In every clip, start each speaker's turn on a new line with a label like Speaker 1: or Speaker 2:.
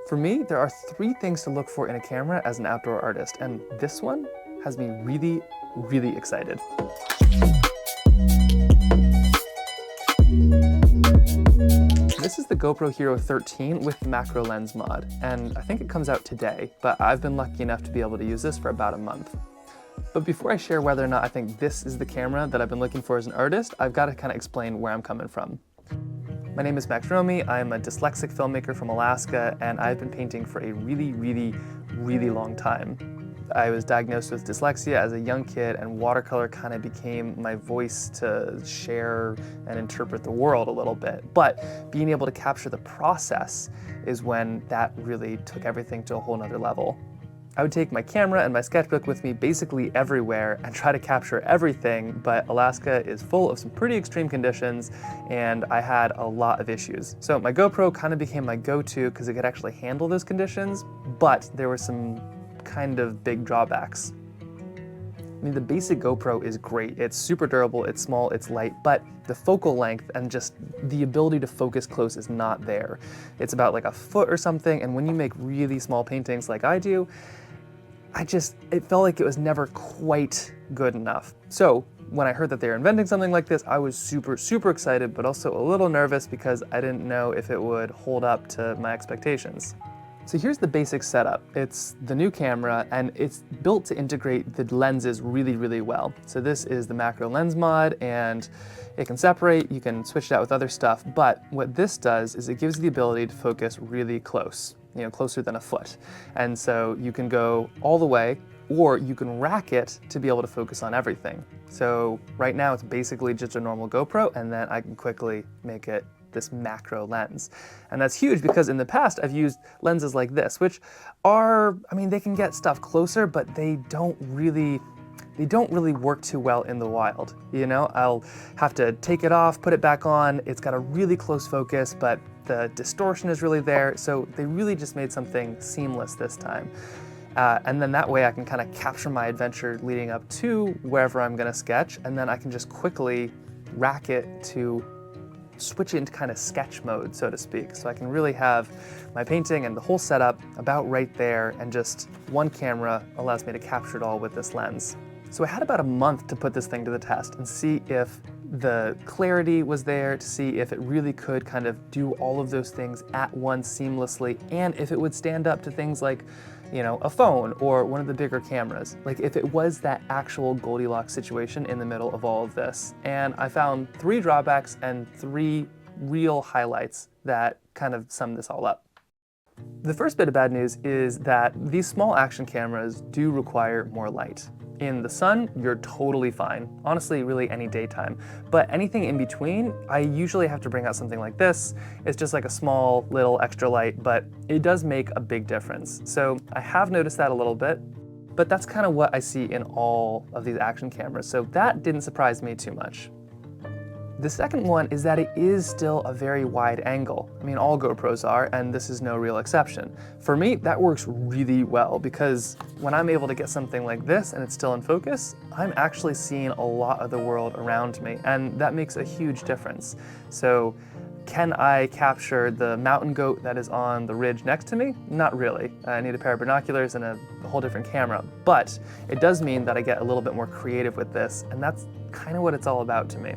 Speaker 1: For me, there are 3 things to look for in a camera as an outdoor artist, and this one has me really, really excited. This is the GoPro Hero 13 with the macro lens mod, and I think it comes out today, but I've been lucky enough to be able to use this for about a month. But before I share whether or not I think this is the camera that I've been looking for as an artist, I've got to kind of explain where I'm coming from. My name is Max Romey. I'm a dyslexic filmmaker from Alaska, and I've been painting for a really, really, really long time. I was diagnosed with dyslexia as a young kid, and watercolor kind of became my voice to share and interpret the world a little bit. But being able to capture the process is when that really took everything to a whole nother level. I would take my camera and my sketchbook with me basically everywhere and try to capture everything, but Alaska is full of some pretty extreme conditions, and I had a lot of issues. So my GoPro kind of became my go-to because it could actually handle those conditions, but there were some kind of big drawbacks. I mean, the basic GoPro is great. It's super durable, it's small, it's light, but the focal length and just the ability to focus close is not there. It's about like a foot or something, and when you make really small paintings like I do, it felt like it was never quite good enough. So when I heard that they were inventing something like this, I was super, super excited, but also a little nervous because I didn't know if it would hold up to my expectations. So here's the basic setup. It's the new camera, and it's built to integrate the lenses really, really well. So this is the macro lens mod, and it can separate, you can switch it out with other stuff, but what this does is it gives you the ability to focus really close, closer than a foot. And so you can go all the way, or you can rack it to be able to focus on everything. So right now it's basically just a normal GoPro, and then I can quickly make it this macro lens. And that's huge because in the past I've used lenses like this, which are, they can get stuff closer, but they don't really work too well in the wild. I'll have to take it off, put it back on. It's got a really close focus, but the distortion is really there. So they really just made something seamless this time. And then that way I can kind of capture my adventure leading up to wherever I'm gonna sketch, and then I can just quickly rack it to switch it into kind of sketch mode, so to speak. So I can really have my painting and the whole setup about right there, and just one camera allows me to capture it all with this lens. So I had about a month to put this thing to the test and see if the clarity was there, to see if it really could kind of do all of those things at once seamlessly, and if it would stand up to things like, a phone or one of the bigger cameras. Like if it was that actual Goldilocks situation in the middle of all of this. And I found 3 drawbacks and 3 real highlights that kind of sum this all up. The first bit of bad news is that these small action cameras do require more light. In the sun, you're totally fine. Honestly, really any daytime. But anything in between, I usually have to bring out something like this. It's just like a small little extra light, but it does make a big difference. So I have noticed that a little bit, but that's kind of what I see in all of these action cameras. So that didn't surprise me too much. The second one is that it is still a very wide angle. All GoPros are, and this is no real exception. For me, that works really well because when I'm able to get something like this and it's still in focus, I'm actually seeing a lot of the world around me, and that makes a huge difference. So can I capture the mountain goat that is on the ridge next to me? Not really. I need a pair of binoculars and a whole different camera, but it does mean that I get a little bit more creative with this, and that's kind of what it's all about to me.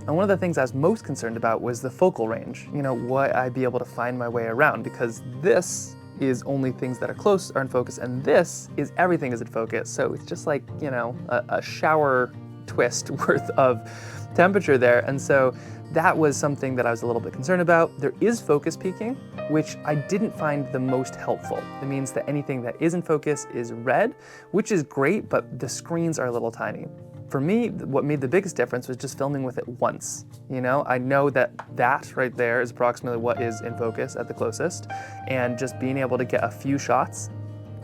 Speaker 1: And one of the things I was most concerned about was the focal range, what I'd be able to find my way around, because this is only things that are close are in focus, and this is everything is in focus. So it's just like, a shower twist worth of temperature there. And so that was something that I was a little bit concerned about. There is focus peaking, which I didn't find the most helpful. It means that anything that is in focus is red, which is great, but the screens are a little tiny. For me, what made the biggest difference was just filming with it once. I know that right there is approximately what is in focus at the closest, and just being able to get a few shots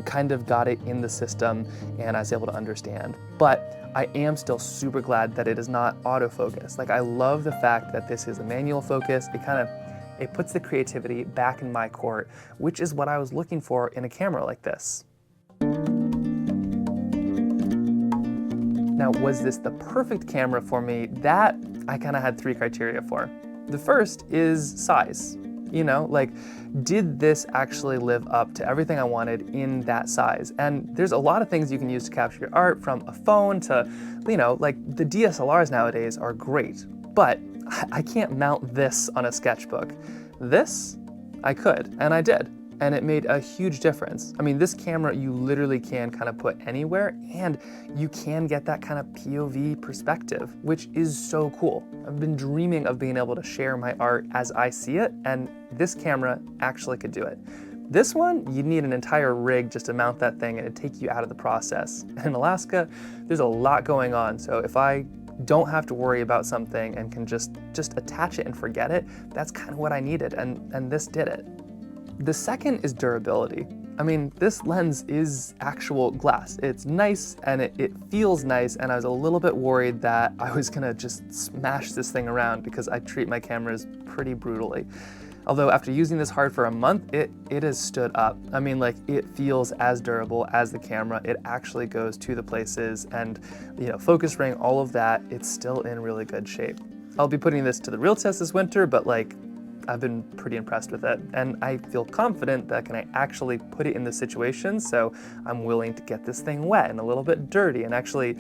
Speaker 1: kind of got it in the system, and I was able to understand. But I am still super glad that it is not autofocus. Like, I love the fact that this is a manual focus. It puts the creativity back in my court, which is what I was looking for in a camera like this. Now, was this the perfect camera for me? That I kind of had 3 criteria for. The first is size. You know, like, did this actually live up to everything I wanted in that size? And there's a lot of things you can use to capture your art, from a phone to, you know, like the DSLRs nowadays are great, but I can't mount this on a sketchbook. This, I could, and I did. And it made a huge difference. I mean, this camera you literally can kind of put anywhere, and you can get that kind of POV perspective, which is so cool. I've been dreaming of being able to share my art as I see it, and this camera actually could do it. This one, you'd need an entire rig just to mount that thing, and it'd take you out of the process. And in Alaska, there's a lot going on, so if I don't have to worry about something and can just attach it and forget it, that's kind of what I needed, and this did it. The second is durability. I mean, this lens is actual glass. It's nice and it feels nice, and I was a little bit worried that I was gonna just smash this thing around because I treat my cameras pretty brutally. Although after using this hard for a month, it has stood up. I mean, like, it feels as durable as the camera. It actually goes to the places, and, you know, focus ring, all of that, it's still in really good shape. I'll be putting this to the real test this winter, but like, I've been pretty impressed with it, and I feel confident that I actually put it in the situation, so I'm willing to get this thing wet and a little bit dirty and actually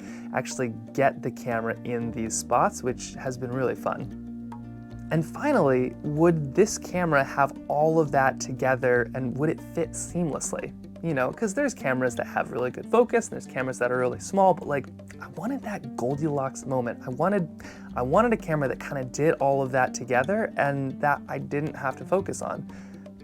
Speaker 1: get the camera in these spots, which has been really fun. And finally, would this camera have all of that together, and would it fit seamlessly? You know, because there's cameras that have really good focus, and there's cameras that are really small, but like, I wanted that Goldilocks moment. I wanted a camera that kind of did all of that together and that I didn't have to focus on.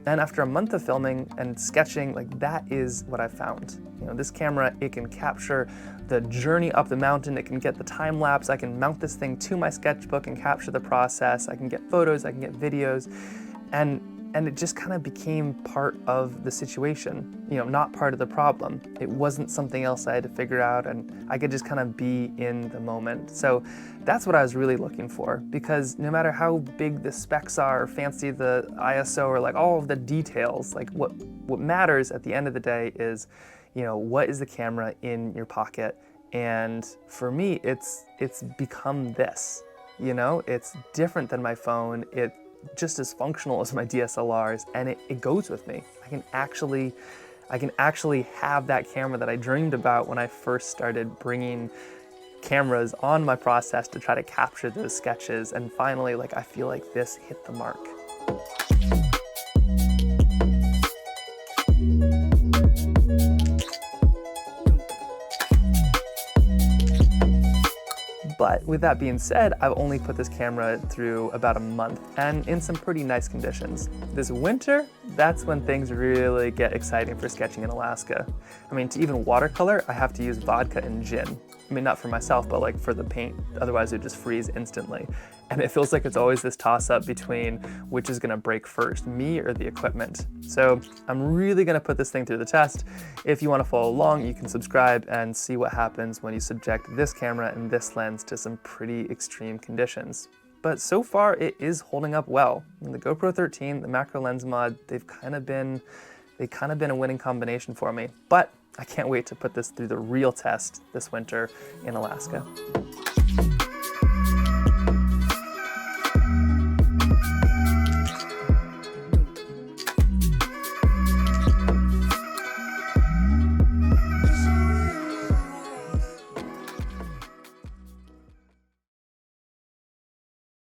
Speaker 1: And after a month of filming and sketching, like, that is what I found. You know, this camera, it can capture the journey up the mountain, it can get the time lapse, I can mount this thing to my sketchbook and capture the process, I can get photos, I can get videos, and it just kind of became part of the situation, you know, not part of the problem. It wasn't something else I had to figure out, and I could just kind of be in the moment. So that's what I was really looking for, because no matter how big the specs are, or fancy the ISO, or like all of the details, like what matters at the end of the day is, you know, what is the camera in your pocket? And for me, it's become this, you know, it's different than my phone. It's just as functional as my DSLRs, and it goes with me. I can actually have that camera that I dreamed about when I first started bringing cameras on my process to try to capture those sketches, and finally, like, I feel like this hit the mark. But with that being said, I've only put this camera through about a month, and in some pretty nice conditions. This winter, that's when things really get exciting for sketching in Alaska. I mean, to even watercolor, I have to use vodka and gin. I mean, not for myself, but like for the paint, otherwise it just freeze instantly. And it feels like it's always this toss-up between which is gonna break first, me or the equipment. So I'm really gonna put this thing through the test. If you wanna follow along, you can subscribe and see what happens when you subject this camera and this lens to some pretty extreme conditions. But so far, it is holding up well. And the GoPro 13, the macro lens mod, they've kind of been a winning combination for me. But I can't wait to put this through the real test this winter in Alaska.